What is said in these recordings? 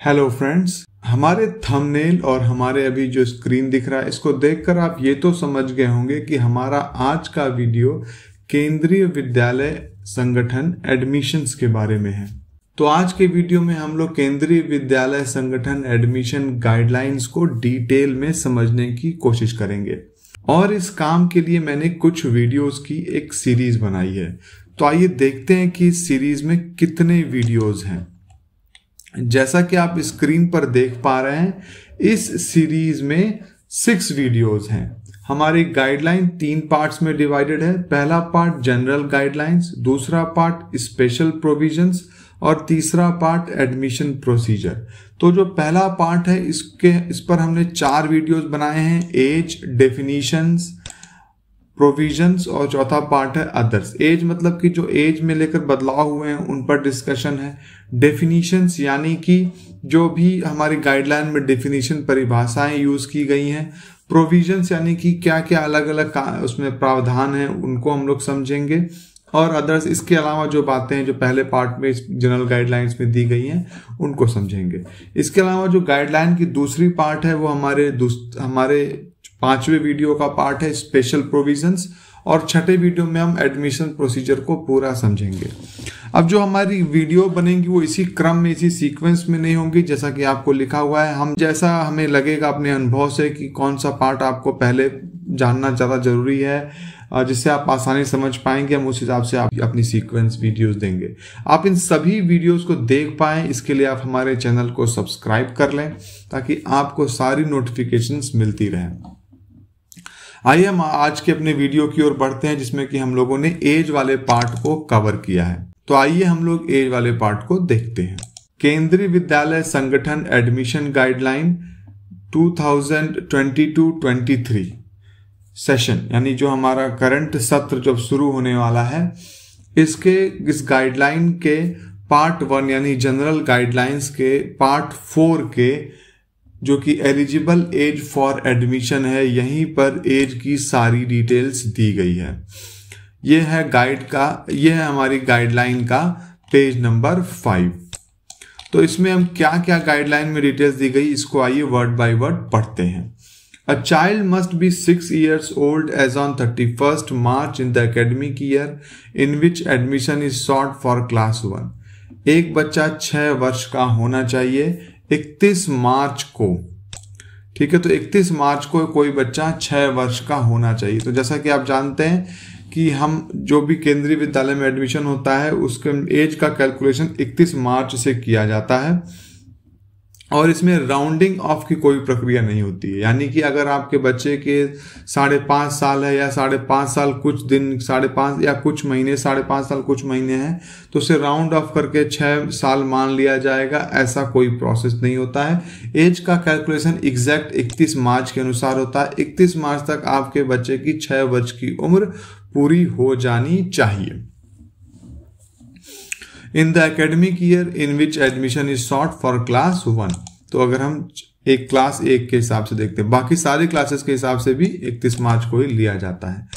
Hello friends, हमारे thumbnail और हमारे अभी जो स्क्रीन दिख रहा है इसको देखकर आप ये तो समझ गए होंगे कि हमारा आज का वीडियो केंद्रीय विद्यालय संगठन एडमिशन्स के बारे में है। तो आज के वीडियो में हम लोग केंद्रीय विद्यालय संगठन एडमिशन गाइडलाइंस को डिटेल में समझने की कोशिश करेंगे और इस काम के लिए मैंने कुछ वीडियोस की एक सीरीज बनाई है। तो आइए देखते हैं कि इस सीरीज में कितने वीडियोस हैं। जैसा कि आप स्क्रीन पर देख पा रहे हैं, इस सीरीज में 6 वीडियोस हैं। हमारी गाइडलाइन 3 पार्ट्स में डिवाइडेड है। पहला पार्ट जनरल गाइडलाइंस, दूसरा पार्ट स्पेशल प्रोविजंस और तीसरा पार्ट एडमिशन प्रोसीजर। तो जो पहला पार्ट है इस पर हमने 4 वीडियोस बनाए हैं, एज, डेफिनेशंस, प्रोविजंस और चौथा पार्ट है अदर्स। एज मतलब कि जो एज में लेकर बदलाव हुए हैं उन पर डिस्कशन है। डेफिनेशंस यानी कि जो भी हमारी गाइडलाइन में डेफिनेशन परिभाषाएं यूज की गई हैं। प्रोविजंस यानी कि क्या क्या अलग अलग उसमें प्रावधान है उनको हम लोग समझेंगे। और अदर्स इसके अलावा जो बातें हैं जो पहले पार्ट में जनरल गाइडलाइंस में दी गई हैं उनको समझेंगे। इसके अलावा जो गाइडलाइन की दूसरी पार्ट है वो हमारे 5वें वीडियो का पार्ट है स्पेशल प्रोविजंस और 6ठे वीडियो में हम एडमिशन प्रोसीजर को पूरा समझेंगे। अब जो हमारी वीडियो बनेंगी वो इसी क्रम में, इसी सीक्वेंस में नहीं होंगी जैसा कि आपको लिखा हुआ है। हम जैसा हमें लगेगा अपने अनुभव से कि कौन सा पार्ट आपको पहले जानना ज़्यादा जरूरी है जिससे आप आसानी समझ पाएंगे, हम उस हिसाब से आप अपनी सीक्वेंस वीडियोस देंगे। आप इन सभी वीडियोस को देख पाएं इसके लिए आप हमारे चैनल को सब्सक्राइब कर लें ताकि आपको सारी नोटिफिकेशंस मिलती रहें। आइए हम आज के अपने वीडियो की ओर बढ़ते हैं जिसमें कि हम लोगों ने एज वाले पार्ट को कवर किया है। तो आइए हम लोग एज वाले पार्ट को देखते हैं। केंद्रीय विद्यालय संगठन एडमिशन गाइडलाइन 2022-23 सेशन यानी जो हमारा करंट सत्र जब शुरू होने वाला है इस गाइडलाइन के पार्ट 1 यानी जनरल गाइडलाइंस के पार्ट 4 के जो कि एलिजिबल एज फॉर एडमिशन है, यहीं पर एज की सारी डिटेल्स दी गई है। यह है हमारी गाइडलाइन का पेज नंबर 5। तो इसमें हम क्या क्या गाइडलाइन में डिटेल्स दी गई इसको आइए वर्ड बाय वर्ड पढ़ते हैं। A child must be 6 years old as on 31st March in the academic year in which admission is sought for class 1। एक बच्चा 6 वर्ष का होना चाहिए 31 मार्च को। ठीक है, तो 31 मार्च को कोई बच्चा 6 वर्ष का होना चाहिए। तो जैसा कि आप जानते हैं कि हम जो भी केंद्रीय विद्यालय में एडमिशन होता है उसके एज का कैलकुलेशन 31 मार्च से किया जाता है और इसमें राउंडिंग ऑफ की कोई प्रक्रिया नहीं होती है। यानी कि अगर आपके बच्चे के 5.5 साल है या 5.5 साल कुछ दिन, 5.5 या कुछ महीने, 5.5 साल कुछ महीने हैं तो उसे राउंड ऑफ करके 6 साल मान लिया जाएगा, ऐसा कोई प्रोसेस नहीं होता है। एज का कैलकुलेशन एग्जैक्ट 31 मार्च के अनुसार होता है। 31 मार्च तक आपके बच्चे की 6 वर्ष की उम्र पूरी हो जानी चाहिए। In the academic year in which admission is sought for class 1। तो अगर हम एक क्लास 1 के हिसाब से देखते हैं, बाकी सारे क्लासेस के हिसाब से भी 31 मार्च को ही लिया जाता है।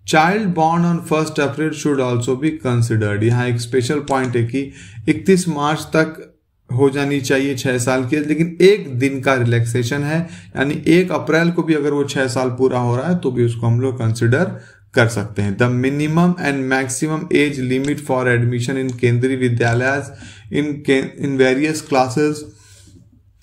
Child born on 1 April should also be considered. यहाँ एक स्पेशल पॉइंट है कि 31 मार्च तक हो जानी चाहिए 6 साल की, लेकिन एक दिन का रिलैक्सेशन है, यानी 1 अप्रैल को भी अगर वो 6 साल पूरा हो रहा है तो भी उसको हम लोग कंसिडर कर सकते हैं। The minimum and maximum age limit for admission in केंद्रीय विद्यालय in various classes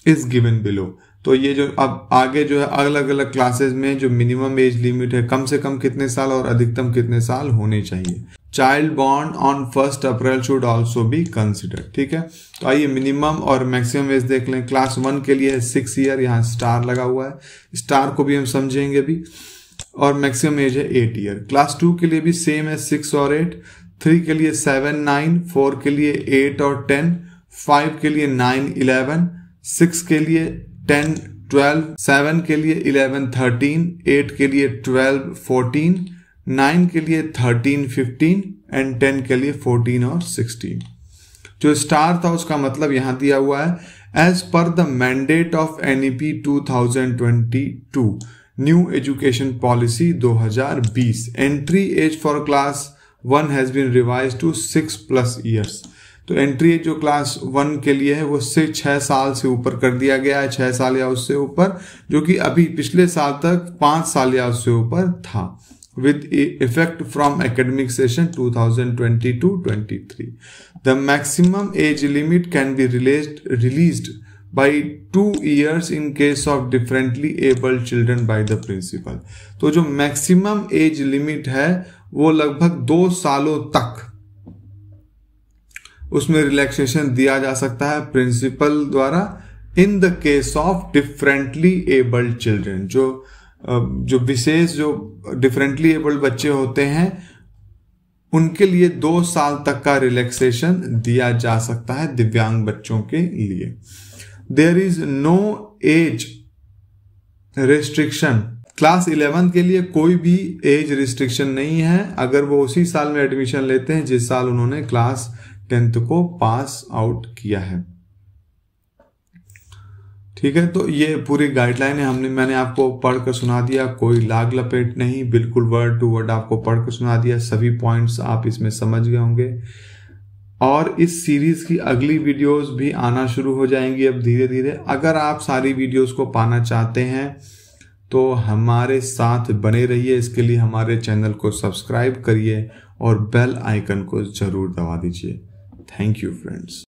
is given below. तो ये जो अब आगे जो है अलग अलग क्लासेस में जो मिनिमम एज लिमिट है, कम से कम कितने साल और अधिकतम कितने साल होने चाहिए। Child born on 1 April should also be considered. ठीक है, तो आइए मिनिमम और मैक्सिमम एज देख लें। क्लास 1 के लिए है 6 ईयर, यहाँ स्टार लगा हुआ है, स्टार को भी हम समझेंगे भी। और मैक्सिमम एज है 8 ईयर। क्लास 2 के लिए भी सेम है 6 और 8। 3 के लिए 7, 9, 4 के लिए 8 और 10, 5 के लिए 9, 11, 6 के लिए 10, 12, 7 के लिए 11, 13, 8 के लिए 12, 14, 9 के लिए 13, 15 एंड 10 के लिए 14 और 16। जो स्टार था उसका मतलब यहां दिया हुआ है as per the mandate of NEP 2022 new education policy 2020 entry age for class 1 has been revised to 6+ years। तो एंट्री एज जो क्लास 1 के लिए है वो से 6 साल से ऊपर कर दिया गया है, 6 साल या उससे ऊपर, जो कि अभी पिछले साल तक 5 साल या उससे ऊपर था, with effect from academic session 2022-23. The maximum age limit can be released by 2 years in case of differently abled children by the principal. तो जो मैक्सिमम एज लिमिट है वो लगभग 2 सालों तक उसमें रिलैक्सेशन दिया जा सकता है प्रिंसिपल द्वारा in the case of differently abled children. जो विशेष जो डिफरेंटली एबल्ड बच्चे होते हैं उनके लिए 2 साल तक का रिलैक्सेशन दिया जा सकता है दिव्यांग बच्चों के लिए। There is no age restriction. Class 11 के लिए कोई भी एज रिस्ट्रिक्शन नहीं है अगर वो उसी साल में एडमिशन लेते हैं जिस साल उन्होंने क्लास 10th को पास आउट किया है। ठीक है, तो ये पूरी गाइडलाइन है, मैंने आपको पढ़कर सुना दिया, कोई लाग लपेट नहीं, बिल्कुल वर्ड टू वर्ड आपको पढ़कर सुना दिया, सभी पॉइंट्स आप इसमें समझ गए होंगे। और इस सीरीज की अगली वीडियोस भी आना शुरू हो जाएंगी अब धीरे धीरे। अगर आप सारी वीडियोस को पाना चाहते हैं तो हमारे साथ बने रहिए, इसके लिए हमारे चैनल को सब्सक्राइब करिए और बेल आइकन को जरूर दबा दीजिए। Thank you friends.